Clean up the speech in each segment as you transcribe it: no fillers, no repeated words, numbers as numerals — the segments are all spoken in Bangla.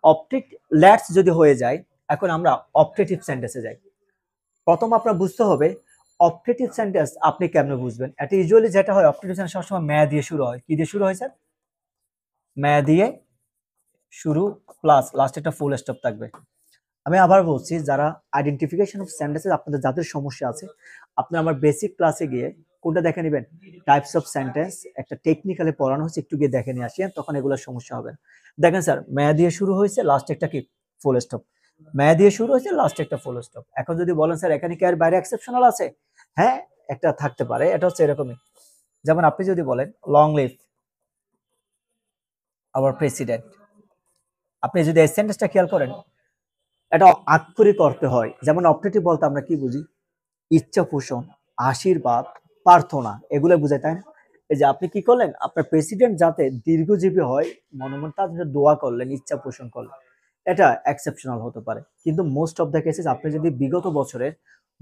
অপটেট লেটস যদি হয়ে যায়, এখন আমরা অপটেটিভ সেন্টেন্সে যাই। প্রথম আপনার বুঝতে হবে অপটেটিভ সেন্টেন্স আপনি কেমনে বুঝবেন। এটা ইউজুয়ালি যেটা হয়, অপটেটিভ সেন্টেন্স সবসময় ম্যা দিয়ে শুরু হয়। কি দিয়ে শুরু হয় স্যার? ম্যা দিয়ে শুরু প্লাস লাস্টে একটা ফুল স্টপ থাকবে। আমি আবার বলছি, যারা আইডেন্টিফিকেশন অফ সেন্টেন্সেস আপনাদের যাদের সমস্যা আছে, আপনি আমার বেসিক ক্লাসে গিয়ে কোনটা দেখে নেবেন, টাইপস অফ সেন্টেন্স একটা টেকনিক্যালি পড়ানো হচ্ছে, একটু গিয়ে দেখে নিয়ে আসেন, তখন এগুলোর সমস্যা হবে না। দেখেন স্যার, ম্যা দিয়ে শুরু হয়েছে, লাস্টে একটা কি ফুল স্টপ। ম্যা দিয়ে শুরু হয়েছে, লাস্টে একটা ফুল স্টপ। এখন যদি বলেন স্যার এখানে কি আর বাইরে এক্সেপশনাল আছে, হ্যাঁ একটা থাকতে পারে। এটা হচ্ছে এরকমই, যেমন আপনি যদি বলেন লং লিভ আওয়ার প্রেসিডেন্ট, আপনি যদি এই সেন্টেন্সটা খেয়াল করেন, এটা আক্ষরিক অর্থে হয়। যেমন অপটেটিভ বলতে আমরা কি বুঝি? ইচ্ছা পোষণ, আশীর্বাদ, প্রার্থনা, এগুলো বুঝায়, তাই না? এই যে আপনি কি করলেন, আপনার প্রেসিডেন্ট যাতে দীর্ঘজীবী হয়, মনে মনে তার জন্য দোয়া করলেন, ইচ্ছা পোষণ করলেন, এটা এক্সেপশনাল হতে পারে। কিন্তু মোস্ট অফ দ্য কেসেস আপনি যদি বিগত বছরের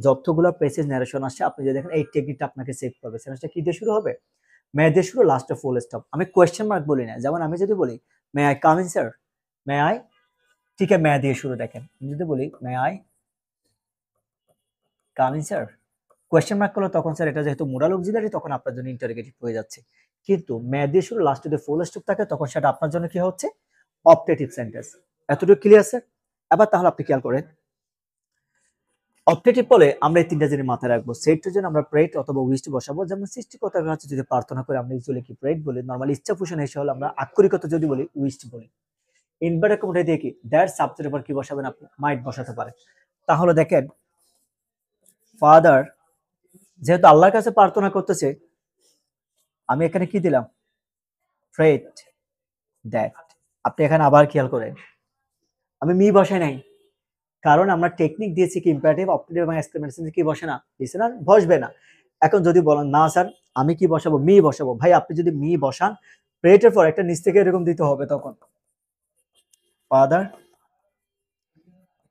যতগুলো প্রেসিস ন্যারেশন আসছে, আপনি যদি দেখেন এই টেকনিকটা আপনাকে সেভ করবে। সেন্টেন্সটা কি দিয়ে শুরু হবে? মে দিয়ে শুরু, লাস্টে ফুল স্টপ। আমি কোয়েশ্চেন মার্ক বলি না। যেমন আমি যদি বলি may I come in sir, may I, ঠিক আছে মে দিয়ে শুরু। দেখেন আমি যদি বলি may I come in sir, question mark করলে তখন স্যার এটা যেহেতু মোরাল অক্সিলারি, তখন আপনার জন্য ইন্টারোগেটিভ হয়ে যাচ্ছে। কিন্তু মে দিয়ে শুরু, লাস্টে যদি ফুল স্টপ থাকে, তখন সেটা আপনার জন্য কি হচ্ছে? Optative sentence. এতটুকু ক্লিয়ার স্যার? এবার তাহলে আপনি খেয়াল করেন, অপটেটিভ বলে আমরা এই তিনটা জিনিস মাথায় রাখবো। সেটটার জন্য আমরা প্রেট অথবা উইস্ট বসাবো। যেমন সৃষ্টিকর্তার কাছে যদি প্রার্থনা করে আমরা ইউজুয়ালি কি প্রেট বলি, নরমালি ইচ্ছা পোষণ এসে হলে আমরা আক্ষরিকতা যদি বলি উইস্ট বলি। ইনভার্টার কমোডে দিয়ে কি দ্যাট সাবজেক্টের উপর কি বসাবেন, আপনি মাইট বসাতে পারেন। তাহলে দেখেন, ফাদার যেহেতু আল্লাহর কাছে প্রার্থনা করতেছে, আমি এখানে কি দিলাম? প্রেট দ্যাট। আপনি এখানে আবার খেয়াল করেন, আমি মি বসাই নাই, কারণ আমরা টেকনিক দিয়েছি কি ইম্পারেটিভ, অপটেটিভ এবং এক্সক্লেমেশন কি বসে না, লিসেনার বসবে না। এখন যদি বলেন না স্যার আমি কি বসাবো, মি বসাবো, ভাই আপনি যদি মি বসান, প্রেটের পর একটা নিচ থেকে এরকম দিতে হবে, তখন ফাদার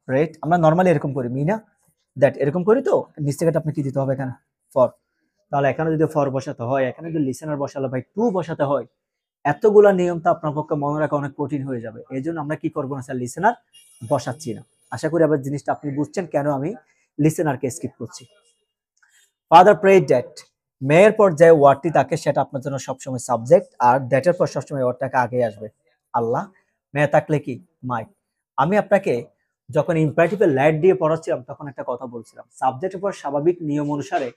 প্রেট, আমরা নরমালি এরকম করি মি না দ্যাট, এরকম করি তো নিচ থেকে আপনি কি দিতে হবে এখানে ফর। তাহলে এখানে যদি ফর বসাতে হয়, এখানে যদি লিসেনার বসালে ভাই টু বসাতে হয়, এতগুলা নিয়ম তো আপনার পক্ষে মনে রাখা অনেক কঠিন হয়ে যাবে। এই জন্য আমরা কি করবো না স্যার, লিসেনার বসাচ্ছি না। আশা করি আবার জিনিসটা আপনি বুঝছেন কেন আমি লিসেনারকে স্কিপ করছি। ফাদার প্রেড দ্যাট, মেয়ের পর যে ওয়ার্ডটি থাকে সেটা আপনার জন্য সবসময় সাবজেক্ট, আর দ্যাটের পর সবসময় ওয়ার্ডটাকে আগে আসবে আল্লাহ, মেয়ে থাকলে কি মাই। আমি আপনাকে যখন ইম্পারেটিভে ল্যাড দিয়ে পড়াচ্ছিলাম, তখন একটা কথা বলছিলাম, সাবজেক্টের পর স্বাভাবিক নিয়ম অনুসারে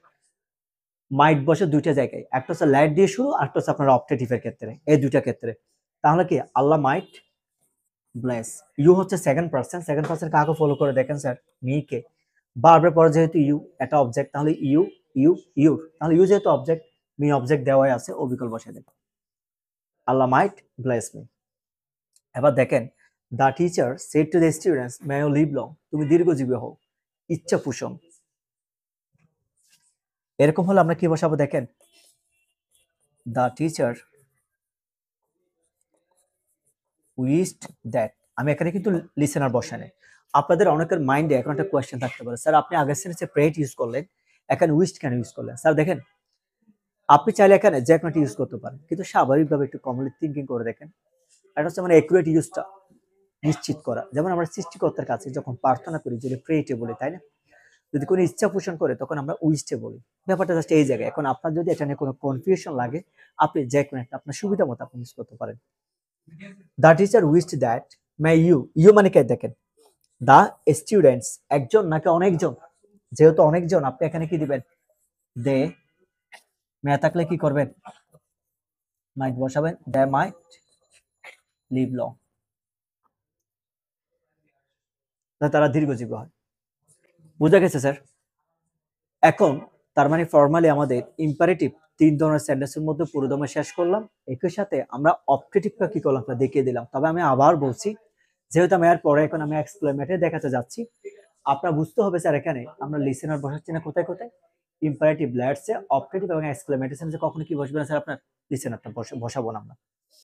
মাইট বসে দুইটা জায়গায়, একটা হচ্ছে ল্যাড দিয়ে শুরু, আর একটা হচ্ছে আপনার অপটেটিভের ক্ষেত্রে, এই দুইটা ক্ষেত্রে। তাহলে কি আল্লাহ মাইট ব্লেস, ইউ হচ্ছে সেকেন্ড পার্সন, সেকেন্ড পার্সন কাকে ফলো করে দেখেন স্যার, মি কে। বারবার পরে যেহেতু ইউ এটা অবজেক্ট, তাহলে ইউ ইউ ইউ, তাহলে ইউ যেহেতু অবজেক্ট, মি অবজেক্ট দেওয়াই আছে, ও বিকল্প বসে দেন, আল্লাহ মাইট ব্লেস মি। এবার দেখেন, the teacher said to the students may you live long, তুমি দীর্ঘজীবী হও, ইচ্ছা পোষণ। এরকম হলে আমরা কি বসাবো দেখেন, দ্য টিচার উইশড দ্যাট। আমি এখানে কিন্তু লিসেনার বসানে। আপনাদের অনেকের মাইন্ডে এখন একটা কোয়েশ্চেন থাকতে পারে, স্যার আপনি আগের সেন্টেন্সে প্রেট ইউজ করলেন, এখানে উইশড কেন ইউজ করলেন? স্যার দেখেন, আপনি চাইলে এখানে যে কোনো ইউজ করতে পারেন, কিন্তু স্বাভাবিকভাবে একটু কমলি থিঙ্কিং করে দেখেন, এটা হচ্ছে মানে একুরেট ইউজটা নিশ্চিত করা। যেমন আমরা সৃষ্টিকর্তার কাছে যখন প্রার্থনা করি, যদি প্রেটে বলি, তাই না? যদি কোনো ইচ্ছা পোষণ করে, তখন আমরা উইশে বলি। ব্যাপারটা জাস্ট এই জায়গায়। এখন আপনার যদি এটা নিয়ে কোনো কনফিউশন লাগে, আপনি যে কোনো একটা আপনার সুবিধা মতো আপনি ইউজ করতে পারেন। The teacher wished that may you, you মানে কে দেখেন, দা স্টুডেন্টস, একজন নাকি অনেকজন, যেহেতু অনেকজন আপনি এখানে কি দিবেন, দে। মে থাকলে কি করবেন, মাইট বসাবেন, দে মাইট লিভ লং, তারা দীর্ঘজীবী হয়। বুঝা গেছে স্যার? এখন তার মানে ফর্মালি আমাদের ইম্পারেটিভ তিন ধরনের সেন্টেন্সের মধ্যে পুরোদমে শেষ করলাম। একই সাথে আমরা অপটেটিভটা কি করলাম তা দেখিয়ে দিলাম। তবে আমি আবার বলছি, যেহেতু আমি এর পরে এখন আমি এক্সক্লেমেটর দেখাতে যাচ্ছি, আপনার বুঝতে হবে স্যার এখানে আমরা লিসেনার বসাচ্ছি না কোথায় কোথায়, ইম্পারেটিভ ল্যাটসে, অপটেটিভ এবং এক্সক্লেমেটর সেন্সে কখনো কি বসবে না স্যার, আপনার লিসেনারটা বসাবো না আমরা।